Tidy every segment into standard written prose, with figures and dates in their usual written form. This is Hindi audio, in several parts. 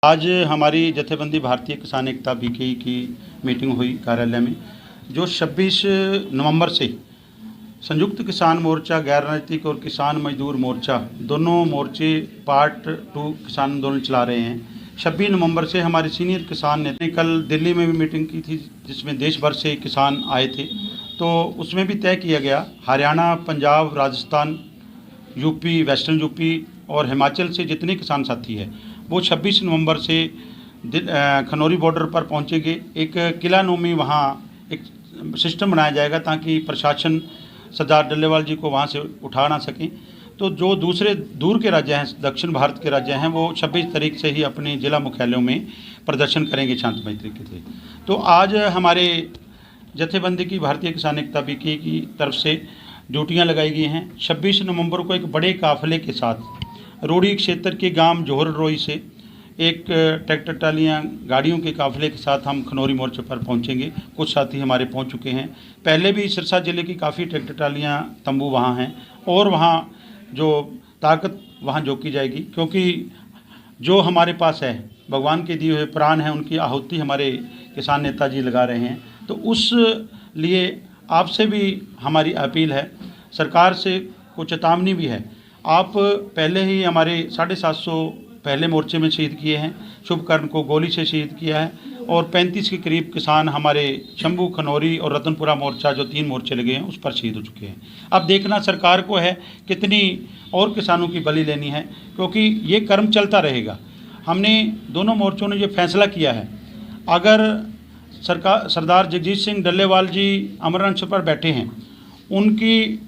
आज हमारी जथेबंदी भारतीय किसान एकता बीके की मीटिंग हुई कार्यालय में, जो 26 नवंबर से संयुक्त किसान मोर्चा, गैर राजनीतिक और किसान मजदूर मोर्चा दोनों मोर्चे पार्ट 2 किसान आंदोलन चला रहे हैं। 26 नवंबर से हमारे सीनियर किसान नेता ने कल दिल्ली में भी मीटिंग की थी, जिसमें देश भर से किसान आए थे। तो उसमें भी तय किया गया, Haryana, Punjab, Rajasthan, UP, western UP और हिमाचल से जितने किसान साथी हैं वो 26 नवंबर से खनौरी बॉर्डर पर पहुंचेंगे। एक किला नोमी वहाँ एक सिस्टम बनाया जाएगा ताकि प्रशासन सरदार डल्लेवाल जी को वहाँ से उठा ना सकें। तो जो दूसरे दूर के राज्य हैं, दक्षिण भारत के राज्य हैं, वो 26 तारीख से ही अपने जिला मुख्यालयों में प्रदर्शन करेंगे शांतिमय तरीके से। तो आज हमारे जथेबंदी की भारतीय किसान एकता बीके की तरफ से ड्यूटियां लगाई गई हैं। 26 नवंबर को एक बड़े काफिले के साथ रोड़ी क्षेत्र के गांव जोहर रोई से एक ट्रैक्टर ट्रालियाँ गाड़ियों के काफिले के साथ हम खनौरी मोर्चे पर पहुंचेंगे। कुछ साथी हमारे पहुंच चुके हैं। पहले भी सिरसा जिले की काफ़ी ट्रैक्टर ट्रालियाँ तंबू वहाँ हैं और वहाँ जो ताकत वहाँ झोंकी जाएगी, क्योंकि जो हमारे पास है भगवान के दिए हुए प्राण हैं, उनकी आहुति हमारे किसान नेताजी लगा रहे हैं। तो उस लिए आपसे भी हमारी अपील है, सरकार से कुछ चेतावनी भी है। आप पहले ही हमारे 750 पहले मोर्चे में शहीद किए हैं, शुभकर्ण को गोली से शहीद किया है और 35 के करीब किसान हमारे शंभू, खनौरी और रतनपुरा मोर्चा, जो 3 मोर्चे लगे हैं, उस पर शहीद हो चुके हैं। अब देखना सरकार को है कितनी और किसानों की बलि लेनी है, क्योंकि ये कर्म चलता रहेगा। हमने दोनों मोर्चों ने ये फैसला किया है, अगर सरदार जगजीत सिंह डल्लेवाल जी अमरनाथ पर बैठे हैं, उनकी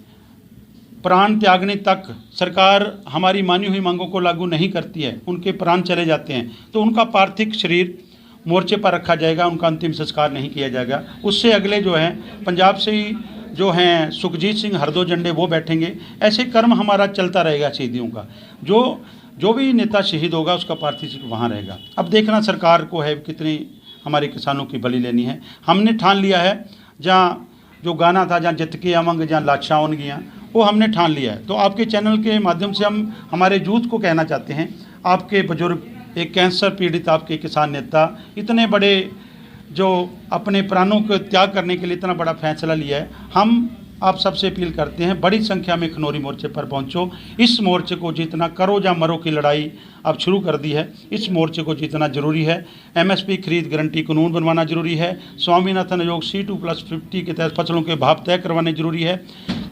प्राण त्यागने तक सरकार हमारी मानी हुई मांगों को लागू नहीं करती है, उनके प्राण चले जाते हैं, तो उनका पार्थिव शरीर मोर्चे पर रखा जाएगा, उनका अंतिम संस्कार नहीं किया जाएगा। उससे अगले जो हैं पंजाब से ही जो हैं सुखजीत सिंह हरदो झंडे, वो बैठेंगे। ऐसे कर्म हमारा चलता रहेगा शहीदियों का। जो भी नेता शहीद होगा उसका पार्थिव शरीर वहाँ रहेगा। अब देखना सरकार को है कितनी हमारे किसानों की बलि लेनी है। हमने ठान लिया है, जहाँ जो गाना था, जहाँ जित के अमंग, जहाँ लाशाओं गया, वो हमने ठान लिया है। तो आपके चैनल के माध्यम से हम हमारे यूथ को कहना चाहते हैं, आपके बुजुर्ग, एक कैंसर पीड़ित आपके किसान नेता, इतने बड़े जो अपने प्राणों को त्याग करने के लिए इतना बड़ा फैसला लिया है, हम आप सबसे अपील करते हैं बड़ी संख्या में खनौरी मोर्चे पर पहुंचो। इस मोर्चे को जीतना, करो या मरो की लड़ाई अब शुरू कर दी है। इस मोर्चे को जीतना जरूरी है। एमएसपी खरीद गारंटी कानून बनवाना जरूरी है। स्वामीनाथन आयोग C2+50 के तहत फसलों के भाव तय करवाने जरूरी है।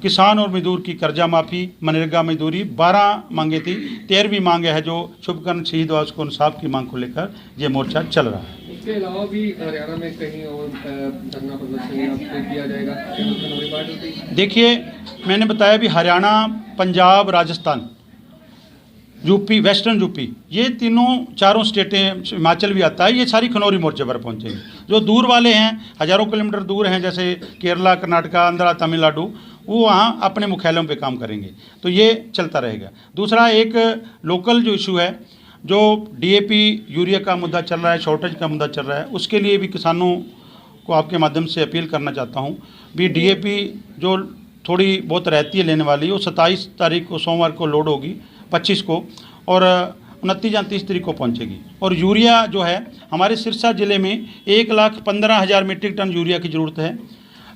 किसान और मजदूर की कर्जा माफ़ी, मनरेगा मजदूरी, 12 मांगे थी, 13वीं मांग है जो शुभकर्ण शहीद हुआ, उसको इंसाफ की मांग को लेकर ये मोर्चा चल रहा है। इसके अलावा भी हरियाणा में कहीं और धरना प्रदर्शन किया जाएगा? देखिए, मैंने बताया भी Haryana, Punjab, Rajasthan, UP, western UP, ये चारों स्टेटें, हिमाचल भी आता है, ये सारी खनौरी मोर्चे पर पहुंचेंगे। जो दूर वाले हैं, हज़ारों किलोमीटर दूर हैं, जैसे केरला, कर्नाटका, आंध्रा, तमिलनाडु, वो वहाँ अपने मुख्यालयों पे काम करेंगे। तो ये चलता रहेगा। दूसरा एक लोकल जो इशू है, जो DAP यूरिया का मुद्दा चल रहा है, शॉर्टेज का मुद्दा चल रहा है, उसके लिए भी किसानों को आपके माध्यम से अपील करना चाहता हूँ भी DAP जो थोड़ी बहुत रहती है लेने वाली, वो 27 तारीख को सोमवार को लोड होगी, 25 को, और 29 या 30 तारीख को पहुँचेगी। और यूरिया जो है हमारे सिरसा ज़िले में 1,15,000 मीट्रिक टन यूरिया की ज़रूरत है।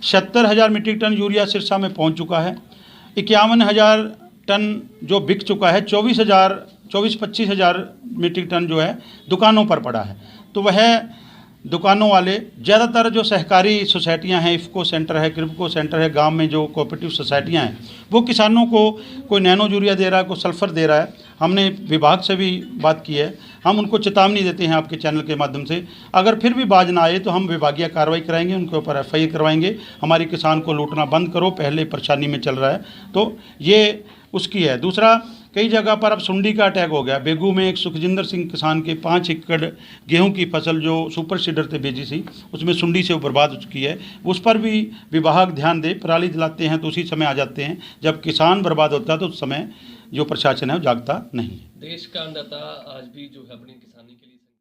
70,000 मीट्रिक टन यूरिया सिरसा में पहुँच चुका है। 51,000 टन जो बिक चुका है। 24-25 हज़ार मीट्रिक टन जो है दुकानों पर पड़ा है। तो वह दुकानों वाले, ज़्यादातर जो सहकारी सोसाइटियां हैं, इफ़को सेंटर है, क्रिप्को सेंटर है, गांव में जो कोऑपरेटिव सोसाइटियां हैं, वो किसानों को कोई नैनो यूरिया दे रहा है, कोई सल्फ़र दे रहा है। हमने विभाग से भी बात की है, हम उनको चेतावनी देते हैं आपके चैनल के माध्यम से, अगर फिर भी बाज ना आए तो हम विभागीय कार्रवाई कराएंगे, उनके ऊपर FIR करवाएंगे। हमारे किसान को लूटना बंद करो, पहले परेशानी में चल रहा है, तो ये उसकी है। दूसरा, कई जगह पर अब सुंडी का अटैक हो गया। बेगू में एक सुखजिंदर सिंह किसान के 5 एकड़ गेहूं की फसल जो सुपर सीडर से भेजी थी, उसमें सुंडी से वो बर्बाद हो चुकी है। उस पर भी विभाग ध्यान दे। पराली जलाते हैं तो उसी समय आ जाते हैं, जब किसान बर्बाद होता है तो उस समय जो प्रशासन है वो जागता नहीं है। देश का अन्नदाता आज भी जो है अपनी किसानी के लिए